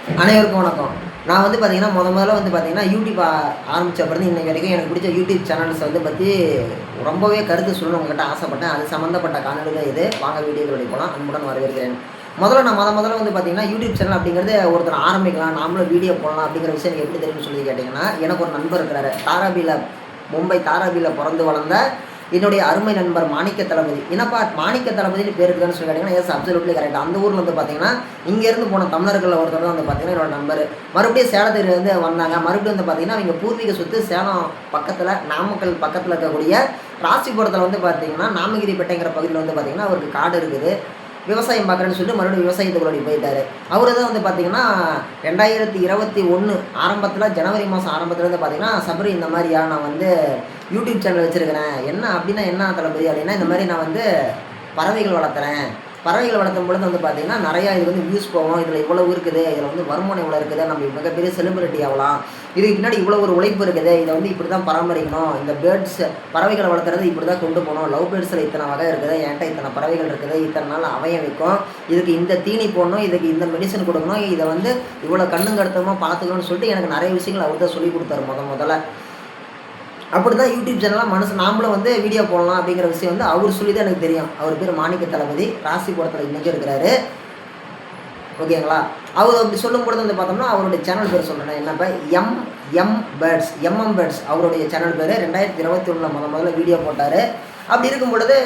அனைவருக்கும் வணக்கம். நான் வந்து பார்த்தீங்கன்னா, முதல்ல வந்து பார்த்தீங்கன்னா, யூடியூப் ஆரம்பிச்ச பிறகு இன்னைக்கு வரைக்கும் எனக்கு பிடிச்ச யூடியூப் சேனல்ஸ வந்து பத்தி ரொம்பவே கருத்து சொல்லணும்னு உங்ககிட்ட ஆசைப்பட்டேன். அது சம்மந்தப்பட்ட காணொளி தான் இது. வாங்க வீடியோக்குள்ள போலாம். அன்புடன் வரவேற்கிறேன். நான் முதல்ல வந்து பார்த்தீங்கன்னா, யூடியூப் சேனல் அப்படிங்கிறது ஒருத்தர் ஆரம்பிக்கலாம், நாமளும் வீடியோ போடலாம் அப்படிங்கிற விஷயம் எனக்கு எப்படி தெரியும்னு சொல்லி கேட்டீங்கன்னா, எனக்கு ஒரு நண்பர் இருக்கிறாரு. மும்பை தாராவில பொறந்து வளர்ந்த என்னுடைய அருமை நண்பர் மாணிக்க தளபதி. என்னப்பா மாணிக்க தளபதினு பேர் இருக்குதுன்னு சொல்லி கேட்டிங்கன்னா, எஸ் அப்சல்யூட்லி கரெக்ட். அந்த ஊரில் வந்து பார்த்தீங்கன்னா, இங்கேருந்து போன தமிழர்கள் ஒருத்தர் தான் வந்து பார்த்தீங்கன்னா என்னோட நண்பர். மறுபடியும் சேலத்துலேருந்து வந்தாங்க. மறுபடியும் வந்து பார்த்தீங்கன்னா, அவங்க பூர்வீக சொத்து சேலம் பக்கத்தில், நாமக்கல் பக்கத்தில் இருக்கக்கூடிய ராசிபுரத்தில் வந்து பார்த்தீங்கன்னா, நாமகிரிப்பேட்டைங்கிற பகுதியில் வந்து பார்த்தீங்கன்னா, அவருக்கு காடு இருக்குது. விவசாயம் பார்க்குறேன்னு சொல்லிட்டு மறுபடியும் விவசாயத்துக்குள்ளே போயிட்டார். அவர் தான் வந்து பார்த்தீங்கன்னா 2021 ஆரம்பத்தில், ஜனவரி மாதம் ஆரம்பத்தில் வந்து பார்த்தீங்கன்னா, சபரி இந்த மாதிரியா நான் வந்து யூடியூப் சேனல் வச்சுருக்கிறேன். என்ன அப்படின்னா என்ன தளபதி அப்படின்னா, இந்த மாதிரி நான் வந்து பறவைகள் வளர்த்துறேன். பறவைகள் வளர்த்தும் பொழுது வந்து பார்த்தீங்கன்னா, நிறையா இது வந்து வியூஸ் போகும். இதில் இவ்வளோ இருக்குது, இதில் வந்து வருமானம் இவ்வளோ இருக்குது, நம்ம மிகப்பெரிய செலிபிரிட்டி ஆகலாம். இதுக்கு பின்னாடி இவ்வளோ ஒரு உழைப்பு இருக்குது, இதை வந்து இப்படி தான் பராமரிக்கணும். இந்த பறவைகளை வளர்த்துறது இப்படி தான் கொண்டு போகணும். லவ் பேர்ட்ஸில் இத்தனை வகை இருக்குது, என்கிட்ட இத்தனை பறவைகள் இருக்குது, இத்தனை நாள் அவயம் வைக்கும், இதுக்கு இந்த தீனி போடணும், இதுக்கு இந்த மெடிசன் கொடுக்கணும், இதை வந்து இவ்வளோ கண்ணுங்கடுத்தமாக பார்த்துக்கணும்னு சொல்லிட்டு எனக்கு நிறைய விஷயங்கள் அவர் தான் சொல்லி கொடுத்தாரு முதல்ல. அப்படி தான் யூடியூப் சேனலாக நாமளும் வந்து வீடியோ போடலாம் அப்படிங்கிற விஷயம் வந்து அவர் சொல்லி தான் எனக்கு தெரியும். அவர் பேர் மாணிக்க தளபதி, ராசிபுரத்தில் இன்றைக்கி இருக்கிறாரு. ஓகேங்களா? அவர் அப்படி சொல்லும் பொழுது வந்து பார்த்தோம்னா, அவருடைய சேனல் பேர் சொல்கிறேன் என்னப்பா, எம்எம் பேர்ட்ஸ் அவருடைய சேனல் பேர். 2021 முதல்ல வீடியோ போட்டார். அப்படி இருக்கும் பொழுது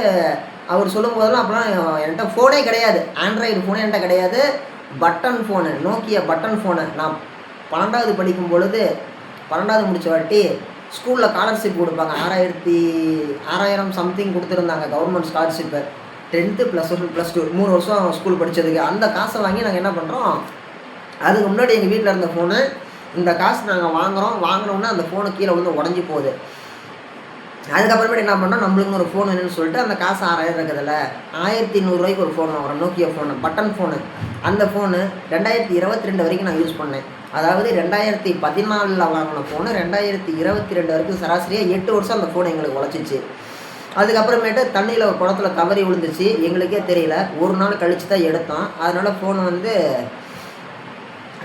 அவர் சொல்லும் போதெல்லாம் அப்போலாம் என்கிட்ட ஃபோனே கிடையாது, ஆண்ட்ராய்டு ஃபோனே என்கிட்ட கிடையாது. Button phone, Nokia button phone. நான் 12வது படிக்கும் பொழுது, 12வது முடித்த வாட்டி ஸ்கூலில் ஸ்காலர்ஷிப் கொடுப்பாங்க. 6000 சம்திங் கொடுத்துருந்தாங்க கவர்மெண்ட் ஸ்காலர்ஷிப்பு. 10th +1 +2 3 வருஷம் ஸ்கூல் படித்ததுக்கு. அந்த காசை வாங்கி நாங்கள் என்ன பண்ணுறோம், அதுக்கு முன்னாடி எங்கள் வீட்டில் இருந்த ஃபோனு, இந்த காசு நாங்கள் வாங்கினோன்னா அந்த ஃபோனு கீழே வந்து உடஞ்சி போகுது. அதுக்கப்புறமேட்டு என்ன பண்ணோம், நம்மளுக்கு ஒரு ஃபோன் வேணும்னு சொல்லிட்டு அந்த காசு 6000 இருக்குதுல்ல, 1100 ஒரு ஃபோன் வாங்குறோம், நோக்கியா ஃபோனு, பட்டன் ஃபோனு. அந்த ஃபோனு 2022 வரைக்கும் நான் யூஸ் பண்ணேன். அதாவது 2014 வாங்கின ஃபோனு 2022 வரைக்கும் சராசரியாக 8 வருஷம் அந்த ஃபோன் எங்களுக்கு உழைச்சிச்சு. அதுக்கப்புறமேட்டு தண்ணியில் ஒரு குளத்துல தவறி விழுந்துச்சு, எங்களுக்கே தெரியல. ஒரு நாள் கழித்து தான் எடுத்தோம். அதனால் ஃபோனை வந்து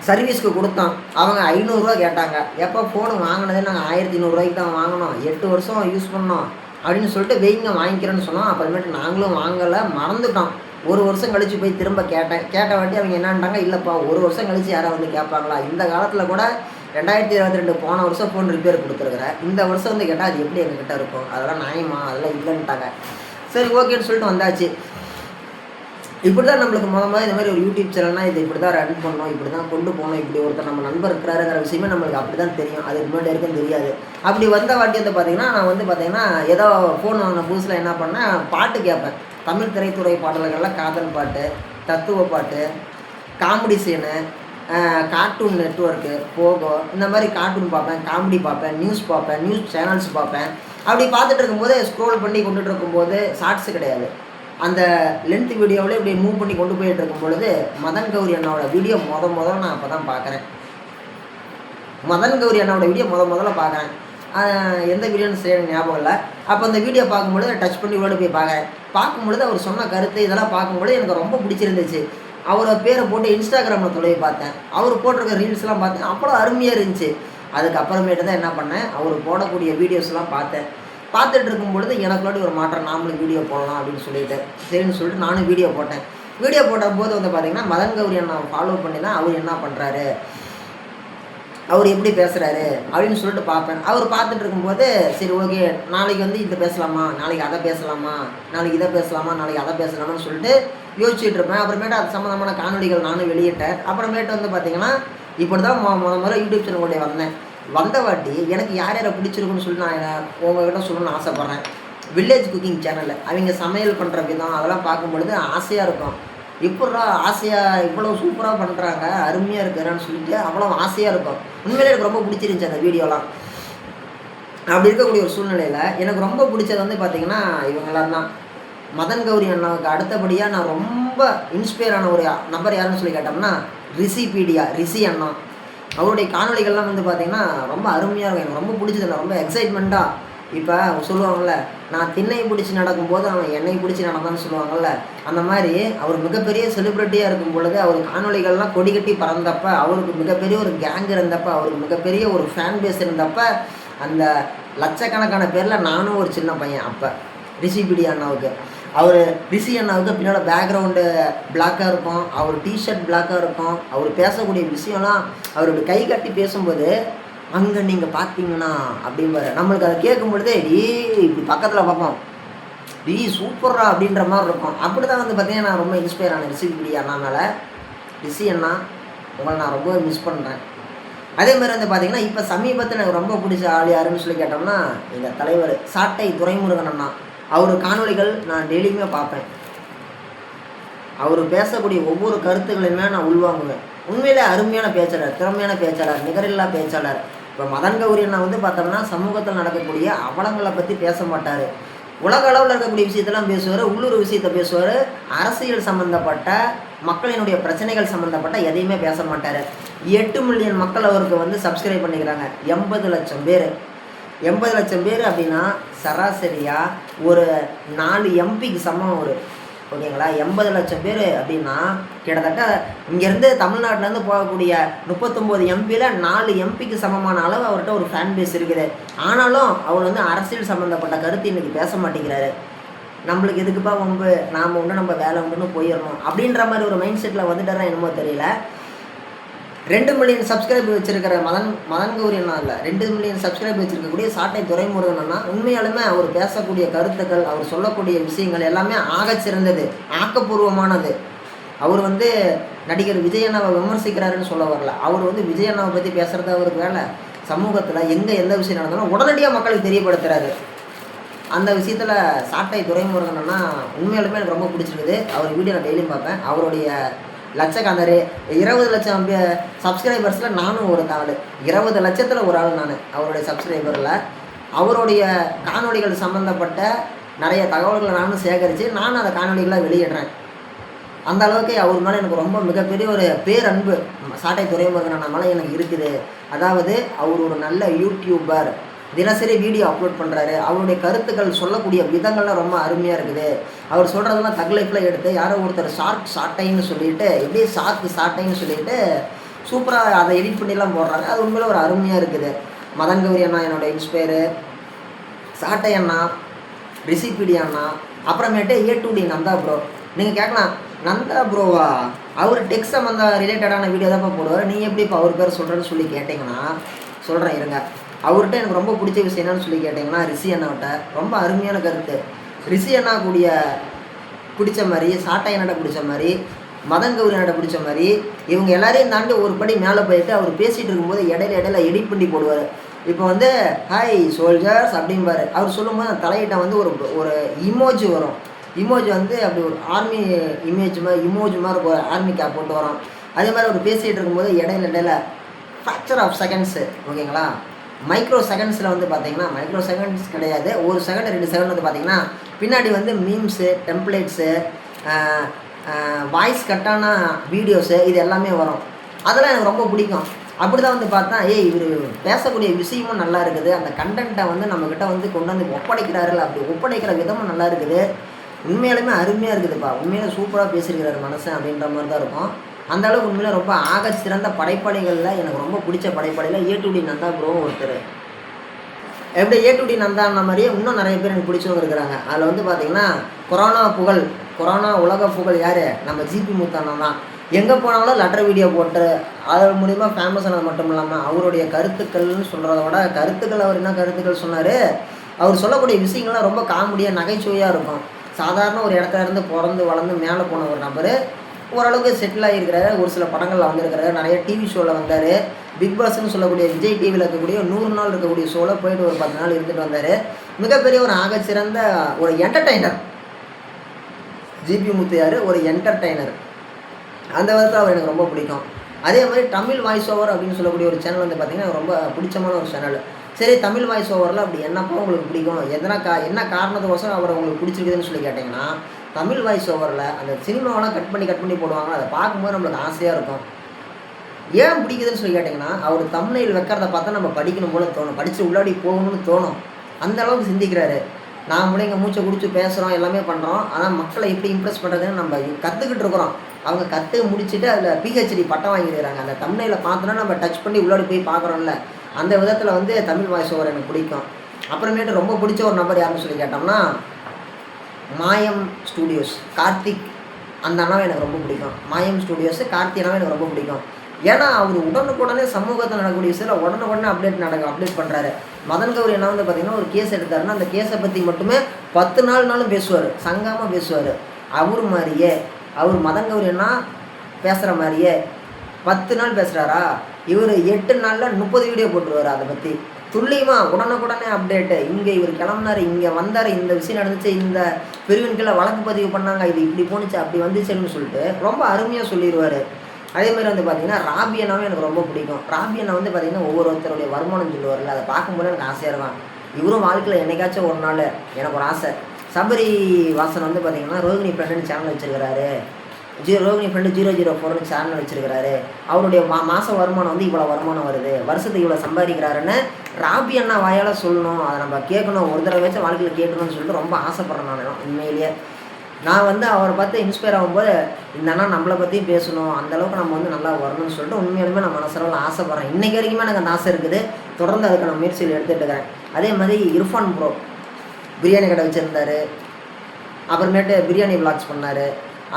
சர்வீஸ்க்கு கொடுத்தோம். அவங்க 500 கேட்டாங்க. எப்போ ஃபோனு வாங்கினதே நாங்கள் 1500 தான் வாங்கினோம், 8 வருஷம் யூஸ் பண்ணோம் அப்படின்னு சொல்லிட்டு வெயிங்க வாங்கிக்கிறேன்னு சொன்னோம். அப்புறமேட்டு நாங்களும் வாங்கலை, மறந்துட்டோம். ஒரு வருஷம் கழித்து போய் திரும்ப கேட்ட வாட்டி அவங்க என்னன்ட்டாங்க, இல்லைப்பா ஒரு வருஷம் கழித்து யாராவது வந்து கேட்பாங்களா, இந்த காலத்தில் கூட 2022 போன வருஷம் ஃபோன் ரிப்பேர் கொடுத்துருக்குறேன், இந்த வருஷம் வந்து கேட்டால் அது எப்படி எங்ககிட்ட இருக்கும், அதெல்லாம் நியாயமா, அதெல்லாம் இல்லைன்ட்டாங்க. சரி ஓகேன்னு சொல்லிட்டு வந்தாச்சு. இப்படி தான் நம்மளுக்கு முதல்ல இந்த மாதிரி ஒரு யூடியூப் சேனல்னால் இது இப்படி தான் ரன் பண்ணணும், இப்படி தான் கொண்டு போகணும், இப்படி ஒருத்தர் நம்ம நண்பர் இருக்கிறாருங்கிற விஷயமே நம்மளுக்கு அப்படி தான் தெரியும். அதுக்கு முன்னாடி வரைக்கும் தெரியாது. அப்படி வந்த வாட்டி வந்து பார்த்திங்கன்னா, நான் வந்து பார்த்திங்கன்னா ஏதோ ஃபோன் வாங்கின புதுசில் என்ன பண்ணேன், பாட்டு கேட்பேன். தமிழ் திரைத்துறை பாடல்களில் காதல் பாட்டு, தத்துவ பாட்டு, காமெடி சீனு, கார்ட்டூன் நெட்வொர்க்கு, போகோ, இந்த மாதிரி கார்ட்டூன் பார்ப்பேன், காமெடி பார்ப்பேன், நியூஸ் பார்ப்பேன், நியூஸ் சேனல்ஸ் பார்ப்பேன். அப்படி பார்த்துட்டு இருக்கும்போது ஸ்க்ரோல் பண்ணி கொண்டுட்டு இருக்கும்போது ஷார்ட்ஸு கிடையாது, அந்த லென்த் வீடியோவிலே இப்படி மூவ் பண்ணி கொண்டு போயிட்டு இருக்கும் பொழுது மதன் கௌரி அண்ணாவோட வீடியோ முதல்ல நான் அப்போ தான் பார்க்குறேன். மதன் கௌரி அண்ணாவோட வீடியோ முதல்ல பார்க்குறேன். எந்த வீடியோன்னு சரி ஞாபகம் இல்லை. அப்போ அந்த வீடியோ பார்க்கும்பொழுது டச் பண்ணி உள்ளே போய் பார்க்கும்பொழுது அவர் சொன்ன கருத்து இதெல்லாம் பார்க்கும்பொழுது எனக்கு ரொம்ப பிடிச்சிருந்துச்சு. அவரை பேரை போட்டு இன்ஸ்டாகிராமில் தொலைவி பார்த்தேன். அவர் போட்டிருக்க ரீல்ஸ்லாம் பார்த்தேன், அவ்வளோ அருமையாக இருந்துச்சு. அதுக்கப்புறமேட்டு தான் என்ன பண்ணேன், அவர் போடக்கூடிய வீடியோஸ்லாம் பார்த்துட்டு இருக்கும் பொழுது எனக்குள்ளாடி ஒரு மாற்றம், நாமளும் வீடியோ போடலாம் அப்படின்னு சொல்லிட்டு சரின்னு சொல்லிட்டு நானும் வீடியோ போட்டேன். வீடியோ போட்ட போது வந்து பார்த்திங்கன்னா, மதன் கௌரி அண்ணா ஃபாலோ பண்ணி தான் அவர் என்ன பண்ணுறாரு, அவர் எப்படி பேசுகிறாரு அப்படின்னு சொல்லிட்டு பார்ப்பேன். அவர் பார்த்துட்டு இருக்கும்போது சரி ஓகே, நாளைக்கு வந்து இதை பேசலாமா, நாளைக்கு அதை பேசலாமா, நாளைக்கு இதை பேசலாமா, நாளைக்கு அதை பேசலாமான்னு சொல்லிட்டு யோசிச்சுட்டு இருப்பேன். அப்புறமேட்டு அது சம்மந்தமான காணொலிகள் நானும் வெளியிட்டேன். அப்புறமேட்டு வந்து பார்த்திங்கன்னா, இப்படி தான் முதல்ல யூடியூப் சேனலுடைய வந்த வாட்டி எனக்கு யார் யாரை பிடிச்சிருக்குன்னு சொல்லி நான் உங்கள்கிட்ட சொல்லணும்னு ஆசைப்பட்றேன். வில்லேஜ் குக்கிங் சேனல், அவங்க சமையல் பண்ணுற விதம் அதெல்லாம் பார்க்கும்பொழுது ஆசையாக இருக்கும். எப்பட்றா ஆசையாக இவ்வளோ சூப்பராக பண்ணுறாங்க, அருமையாக இருக்கிறான்னு சொல்லிட்டு அவ்வளோ ஆசையாக இருக்கும். உண்மையிலே எனக்கு ரொம்ப பிடிச்சிருந்துச்சி அந்த வீடியோலாம். அப்படி இருக்கக்கூடிய ஒரு சூழ்நிலையில் எனக்கு ரொம்ப பிடிச்சது வந்து பார்த்திங்கன்னா இவங்களாம் தான். மதன் கௌரி அண்ணாவுக்கு அடுத்தபடியாக நான் ரொம்ப இன்ஸ்பயர் ஆன ஒரு நபர் யாருன்னு சொல்லி கேட்டோம்னா ரிஷி அண்ணா. அவருடைய காணொலிகள்லாம் வந்து பார்த்திங்கன்னா ரொம்ப அருமையாக இருக்கும். எனக்கு ரொம்ப பிடிச்சது, ரொம்ப எக்ஸைட்மெண்ட்டாக. இப்போ சொல்லுவாங்கள்ல, நான் திண்ணை பிடிச்சி நடக்கும்போது அவன் என்னை பிடிச்சி நடந்தான்னு சொல்லுவாங்கள்ல, அந்த மாதிரி அவர் மிகப்பெரிய செலிப்ரிட்டியாக இருக்கும் பொழுது அவர் காணொலிகள்லாம் கொடி கட்டி பறந்தப்ப, அவருக்கு மிகப்பெரிய ஒரு கேங் இருந்தப்ப, அவருக்கு மிகப்பெரிய ஒரு ஃபேன் பேஸ் இருந்தப்ப, அந்த லட்சக்கணக்கான பேரில் நானும் ஒரு சின்ன பையன் அப்போ ரிஷிபிடி அண்ணாவுக்கு. அவர் ரிஷி அண்ணாவுக்கு பின்னால் பேக்ரவுண்டு பிளாக்காக இருக்கும், அவர் டிஷர்ட் பிளாக்காக இருக்கும், அவர் பேசக்கூடிய விஷயம்லாம் அவருடைய கை கட்டி பேசும்போது அங்கே நீங்கள் பார்த்தீங்கன்னா அப்படிம்பாரு. நம்மளுக்கு அதை கேட்கும் பொழுதே இப்படி பக்கத்தில் பார்ப்போம், சூப்பரா அப்படின்ற மாதிரி இருக்கும். அப்படி தான் வந்து பார்த்தீங்கன்னா நான் ரொம்ப இன்ஸ்பயர் ஆனேன் ரிஷிபிடி அண்ணா மேலே. ரிஷி அண்ணா உங்களை நான் ரொம்ப மிஸ் பண்ணுறேன். அதே மாதிரி வந்து பார்த்தீங்கன்னா இப்போ சமீபத்தில் எனக்கு ரொம்ப பிடிச்ச ஆள் யாருன்னு சொல்லி கேட்டோம்னா எங்கள் தலைவர் சாட்டை துரைமுருகன் அண்ணா. அவர் காணொலிகள் நான் டெய்லியுமே பார்ப்பேன். அவர் பேசக்கூடிய ஒவ்வொரு கருத்துக்களையுமே நான் உள்வாங்குவேன். உண்மையிலே அருமையான பேச்சாளர், திறமையான பேச்சாளர், நிகரில்லா பேச்சாளர். இப்போ மதன் கௌரி அண்ணா வந்து பார்த்தோம்னா சமூகத்தில் நடக்கக்கூடிய அவலங்களை பற்றி பேச மாட்டார். உலக அளவில் இருக்கக்கூடிய விஷயத்தெல்லாம் பேசுவார், உள்ளூர் விஷயத்தை பேசுவார், அரசியல் சம்மந்தப்பட்ட மக்களினுடைய பிரச்சனைகள் சம்மந்தப்பட்ட எதையுமே பேச மாட்டார். 8 மில்லியன் மக்கள் அவருக்கு வந்து சப்ஸ்கிரைப் பண்ணிக்கிறாங்க. 80 லட்சம் பேர். 80 லட்சம் பேர் அப்படின்னா சராசரியாக ஒரு 4 எம்பிக்கு சமம் ஒரு, ஓகேங்களா? 80 லட்சம் பேர் அப்படின்னா கிட்டத்தட்ட இங்கேருந்து தமிழ்நாட்டிலேருந்து போகக்கூடிய 39 எம்பியில் 4 எம்பிக்கு சமமான அளவு அவர்கிட்ட ஒரு ஃபேன் பேஸ் இருக்குது. ஆனாலும் அவர் வந்து அரசியல் சம்மந்தப்பட்ட கருத்து இன்றைக்கி பேச மாட்டேங்கிறாரு. நம்மளுக்கு எதுக்குப்பா வம்பு, நாம் ஒன்று நம்ம வேலை ஒன்றுன்னு போயிடணும் அப்படின்ற மாதிரி ஒரு மைண்ட் செட்டில் வந்துட்டாரா என்னமோ தெரியல. 2 மில்லியன் சப்ஸ்கிரைப் வச்சிருக்கிற மதன் கௌரி அண்ணா இல்லை, 2 மில்லியன் சப்ஸ்கிரைப் வச்சிருக்கக்கூடிய சாட்டை துரைமுருகன் அண்ணா உண்மையாலுமே அவர் பேசக்கூடிய கருத்துக்கள், அவர் சொல்லக்கூடிய விஷயங்கள் எல்லாமே ஆகச்சிறந்தது, ஆக்கப்பூர்வமானது. அவர் வந்து நடிகர் விஜய் அண்ணாவை விமர்சிக்கிறாருன்னு சொல்ல வரல. அவர் வந்து விஜய் அண்ணாவை பற்றி பேசுகிறது அவருக்கு வேலை. சமூகத்தில் எங்கே எந்த விஷயம் நடந்தாலும் உடனடியாக மக்களுக்கு தெரியப்படுத்துறாரு. அந்த விஷயத்தில் சாட்டை துரைமுருகன் அண்ணா உண்மையாலுமே எனக்கு ரொம்ப பிடிச்சிருக்குது. அவர் வீடியோ நான் டெய்லியும் பார்ப்பேன். அவருடைய லட்சக்கணக்கான 20 லட்சம் சப்ஸ்கிரைபர்ஸில் நானும் ஒரு ஆள், 20 லட்சத்தில் ஒரு ஆள் நான் அவருடைய சப்ஸ்கிரைபரில். அவருடைய காணொலிகள் சம்மந்தப்பட்ட நிறைய தகவல்களை நானும் சேகரித்து நானும் அந்த காணொலிகளை வெளியிடுறேன். அந்த அளவுக்கு அவர் மேலே எனக்கு ரொம்ப மிகப்பெரிய ஒரு பேரன்பு சாட்டை துரைமுருகன் அண்ணா மேலே எனக்கு இருக்குது. அதாவது அவர் ஒரு நல்ல யூடியூபர், தினசரி வீடியோ அப்லோட் பண்ணுறாரு. அவருடைய கருத்துக்கள் சொல்லக்கூடிய விதங்கள்லாம் ரொம்ப அருமையாக இருக்குது. அவர் சொல்கிறதெல்லாம் தக் லைஃப்பில் எடுத்து யாரோ ஒருத்தர் சாட்டைன்னு சொல்லிட்டு எப்படி சாட்டைன்னு சொல்லிட்டு சூப்பராக அதை எடிட் பண்ணிலாம் போடுறாங்க. அது உண்மையில் ஒரு அருமையாக இருக்குது. மதன் கௌரி அண்ணா என்னோட இன்ஸ்பயரு, சாட்டை அண்ணா, ரிஷிபிடி அண்ணா, அப்புறமேட்டு A2D நந்தா ப்ரோ. நீங்கள் கேட்கலாம், நந்தா ப்ரோவா அவர் டெக் சம்மந்த ரிலேட்டடான வீடியோ தான் போடுவார், நீ எப்படி இப்போ அவர் பேர் சொல்கிறேன்னு சொல்லி கேட்டிங்கன்னா சொல்கிறேன் இருங்க. அவர்கிட்ட எனக்கு ரொம்ப பிடிச்ச விஷயம் என்னன்னு சொல்லி கேட்டிங்கன்னா ரிஷி அண்ணாவிட்ட ரொம்ப அருமையான கருத்து. ரிஷி அண்ணா கூடிய பிடிச்ச மாதிரி, சாட்டை அண்ணாட்ட பிடிச்ச மாதிரி, மதன் கௌரி அண்ணாட்ட பிடிச்ச மாதிரி, இவங்க எல்லாரையும் தாண்டி ஒரு படி மேலே போயிட்டு அவர் பேசிகிட்டு இருக்கும்போது இடையில எடிட் பண்ணி போடுவார். இப்போ வந்து ஹாய் சோல்ஜர்ஸ் அப்படிம்பாரு. அவர் சொல்லும்போது அந்த தலையிட்ட வந்து ஒரு இமோஜி வரும். இமோஜி வந்து அப்படி ஒரு ஆர்மி இமோஜி மாதிரி ஒரு ஆர்மி கேப் போட்டு வரும். அதே மாதிரி அவர் பேசிகிட்டு இருக்கும்போது இடையில ஃப்ராக்சர் ஆஃப் செகண்ட்ஸு, ஓகேங்களா? மைக்ரோ செகண்ட்ஸில் வந்து பார்த்தீங்கன்னா, மைக்ரோ செகண்ட்ஸ் கிடையாது, 1 செகண்ட் 2 செகண்ட் வந்து பார்த்தீங்கன்னா பின்னாடி வந்து மீம்ஸு, டெம்ப்ளேட்ஸு, வாய்ஸ் கட்டான வீடியோஸு இது எல்லாமே வரும். அதெல்லாம் எனக்கு ரொம்ப பிடிக்கும். அப்படி தான் வந்து பார்த்தா இவர் பேசக்கூடிய விஷயமும் நல்லா இருக்குது, அந்த கண்டென்ட்டை வந்து நம்மக்கிட்ட வந்து கொண்டு வந்து ஒப்படைக்கிறாருல்ல, அப்படி ஒப்படைக்கிற விதமும் நல்லா இருக்குது. உண்மையாலுமே அருமையாக இருக்குதுப்பா, உண்மையிலே சூப்பராக பேசியிருக்கிறாரு மனுஷன் அப்படின்ற மாதிரி தான் இருக்கும். அந்த அளவுக்கு உண்மையிலே ரொம்ப ஆக சிறந்த படைப்பாளிகளில் எனக்கு ரொம்ப பிடிச்ச படைப்பாளியில் A2D நந்தா ப்ரோவும் ஒருத்தர். எப்படி A2D நந்தான மாதிரியே இன்னும் நிறைய பேர் எனக்கு பிடிச்சவங்க இருக்கிறாங்க. அதில் வந்து பார்த்திங்கன்னா கொரோனா உலக புகழ் யார், நம்ம ஜிபி முத்தண்ணா தான். எங்கே போனாலும் லெட்டர் வீடியோ போட்டு அது மூலிமா ஃபேமஸ் ஆனது மட்டும் இல்லாமல் அவருடைய கருத்துக்கள்னு சொல்கிறத விட கருத்துக்கள், அவர் என்ன கருத்துக்கள் சொன்னார், அவர் சொல்லக்கூடிய விஷயங்கள்லாம் ரொம்ப காமெடியாக நகைச்சுவையாக இருக்கும். சாதாரண ஒரு இடத்துல இருந்து பிறந்து வளர்ந்து மேலே போன ஒரு நபர் ஓரளவுக்கு செட்டில் ஆகியிருக்கிறாரு. ஒரு சில படங்களில் வந்திருக்கிறாரு, நிறைய டிவி ஷோவில் வந்தார். பிக் பாஸ்ன்னு சொல்லக்கூடிய விஜய் டிவியில் இருக்கக்கூடிய 100 நாள் இருக்கக்கூடிய ஷோவில் போயிட்டு ஒரு 10 நாள் இருந்துட்டு வந்தார். மிகப்பெரிய ஒரு ஆகச்சிறந்த ஒரு என்டர்டெய்னர் ஜிபி முத்தையார், ஒரு என்டர்டெய்னர். அந்த விதத்தில் அவர் எனக்கு ரொம்ப பிடிக்கும். அதே மாதிரி தமிழ் வாய்ஸ் ஓவர் அப்படின்னு சொல்லக்கூடிய ஒரு சேனல் வந்து பார்த்திங்கன்னா ரொம்ப பிடிச்சமான ஒரு சேனல். சரி, தமிழ் வாய்ஸ் ஓவரில் அப்படி என்னப்போ உங்களுக்கு பிடிக்கும், என்ன காரணத்துக்கோசரம் அவர் உங்களுக்கு பிடிச்சிருக்குதுன்னு சொல்லி கேட்டிங்கன்னா, தமிழ் வாய்ஸ் ஓவரில் அந்த சினிமாவெல்லாம் கட் பண்ணி போடுவாங்க, அதை பார்க்கும்போது நம்மளுக்கு ஆசையாக இருக்கும். ஏன் பிடிக்குதுன்னு சொல்லி கேட்டிங்கன்னா, அவர் தம்ப்நெயில் வைக்கிறத பார்த்தா நம்ம படிக்கணும் போல தோணும், படித்து உள்ளாடி போகணும்னு தோணும். அந்த அளவுக்கு சிந்திக்கிறாரு. நாமளே இங்கே மூச்சை குடிச்சு பேசுகிறோம், எல்லாமே பண்ணுறோம். ஆனால் மக்களை எப்படி இம்ப்ரெஸ் பண்ணுறதுன்னு நம்ம கற்றுக்கிட்டு இருக்கிறோம். அவங்க கற்று முடிச்சுட்டு அதில் பிஹெச்டி பட்டம் வாங்கிடுறாங்க. அந்த தமிழில் பார்த்தோன்னா நம்ம டச் பண்ணி உள்ளாடி போய் பார்க்குறோம்ல, அந்த விதத்தில் வந்து தமிழ் வாய்ஸ் ஓவர் எனக்கு பிடிக்கும். அப்புறமேட்டு ரொம்ப பிடிச்ச ஒரு நபர் யாருன்னு சொல்லி கேட்டோம்னா, மாயம் ஸ்டூடியோஸ் கார்த்திக், அந்த அண்ணாவை எனக்கு ரொம்ப பிடிக்கும். மாயம் ஸ்டூடியோஸு கார்த்திக் அண்ணாவை எனக்கு ரொம்ப பிடிக்கும். ஏன்னா அவர் உடனுக்குடனே சமூகத்தில் நடக்கக்கூடிய விஷயத்தில் உடனுக்குடனே அப்டேட் பண்ணுறாரு. மதன் கௌரி என்ன வந்து பார்த்திங்கன்னா ஒரு கேஸ் எடுத்தாருன்னா அந்த கேஸை பற்றி மட்டுமே 10 நாள்னாலும் பேசுவார், சங்காமல் பேசுவார். அவர் மாதிரியே அவர் மதன் கௌரி என்ன பேசுகிற மாதிரியே 10 நாள் பேசுகிறாரா, இவர் 8 நாளில் 30 வீடியோ போட்டுருவார். அதை பற்றி துல்லியமாக உடனுக்குடனே அப்டேட்டு. இங்கே இவர் கிளம்புனார், இங்கே வந்தார், இந்த விஷயம் நடந்துச்சு, இந்த பிரிவின் கீழே வழக்கு பதிவு பண்ணாங்க, இது இப்படி போணுச்சு, அப்படி வந்துச்சுன்னு சொல்லிட்டு ரொம்ப அருமையாக சொல்லிடுவார். அதே மாதிரி வந்து பார்த்திங்கன்னா ராபியனாவே எனக்கு ரொம்ப பிடிக்கும். ராபியனை வந்து பார்த்திங்கன்னா ஒவ்வொருத்தருடைய வருமானம் சொல்லுவார்ல, அதை பார்க்கும்போது எனக்கு ஆசையாக இருக்கும். இவரும் வாழ்க்கையில் என்னைக்காச்சும் ஒரு நாள் எனக்கு ஒரு ஆசை. சபரி வாசன் வந்து பார்த்திங்கன்னா ரோகிணி ஃப்ரெண்டுன்னு சேனல் வச்சுருக்கிறாரு. ரோகிணி ஃப்ரெண்டு 004ன்னு சேனல் வச்சுருக்கிறாரு. அவருடைய மாத வருமானம் வந்து இவ்வளோ வருமானம் வருது, வருஷத்துக்கு இவ்வளோ சம்பாதிக்கிறாருன்னு ராபி அண்ணா வாயால் சொல்லணும், அதை நம்ம கேட்கணும், ஒரு தடவை வச்சு வாழ்க்கையில் கேட்கணும்னு சொல்லிட்டு ரொம்ப ஆசைப்பட்றேன் நான் உண்மையிலேயே. நான் வந்து அவரை பார்த்து இன்ஸ்பயர் ஆகும்போது இந்த அண்ணா நம்மளை பற்றியும் பேசணும், அந்தளவுக்கு நம்ம வந்து நல்லா வரணும்னு சொல்லிட்டு உண்மையாலுமே நான் மனசளவில் ஆசைப்பட்றேன். இன்றைக்கி வரைக்குமே எனக்கு அந்த ஆசை இருக்குது. தொடர்ந்து அதுக்கான முயற்சிகள் எடுத்துகிட்டு இருக்கிறேன். அதே மாதிரி இர்ஃபான் ப்ரோ பிரியாணி கடை வச்சுருந்தார். அப்புறமேட்டு பிரியாணி விளாக்ஸ் பண்ணார்.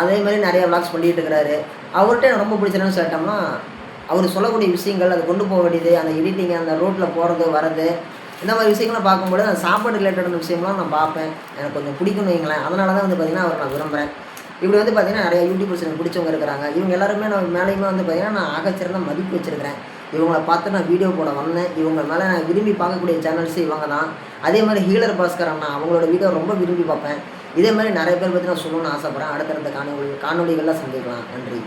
அதே மாதிரி நிறையா விளாக்ஸ் பண்ணிகிட்டு இருக்கிறாரு. அவர்கிட்ட எனக்கு ரொம்ப பிடிச்சதுன்னு சொல்லிட்டோம்னா, அவர் சொல்லக்கூடிய விஷயங்கள், அதை கொண்டு போக வேண்டியது, அந்த எடிட்டிங், அந்த ரோட்டில் போகிறது வர்றது, இந்த மாதிரி விஷயங்கள்லாம் பார்க்கும்போது அந்த சாப்பாடு ரிலேட்டடான விஷயம்லாம் நான் பார்ப்பேன். எனக்கு கொஞ்சம் பிடிக்கும்னு வைங்களேன். அதனால தான் வந்து பார்த்திங்கன்னா அவரை நான் விரும்புகிறேன். இப்படி வந்து பார்த்திங்கன்னா நிறையா யூடியூபர்ஸ் எனக்கு பிடிச்சவங்க இருக்கிறாங்க. இவங்க எல்லாருமே நான் மேலேயுமே வந்து பார்த்திங்கன்னா நான் ஆகச்சிறந்த மதிப்பு வச்சுருக்கிறேன். இவங்களை பார்த்து நான் வீடியோ போட வந்தேன். இவங்க மேலே நான் விரும்பி பார்க்கக்கூடிய சேனல்ஸ் இவங்க தான். அதே மாதிரி ஹீலர் பாஸ்கர் அண்ணா, அவங்களோட வீடியோ ரொம்ப விரும்பி பார்ப்பேன். இதே மாதிரி நிறைய பேர் பற்றி நான் சொல்லணும்னு ஆசைப்பட்றேன். அடுத்தடுத்த காணொலிகளில் சந்திக்கலாம். நன்றி.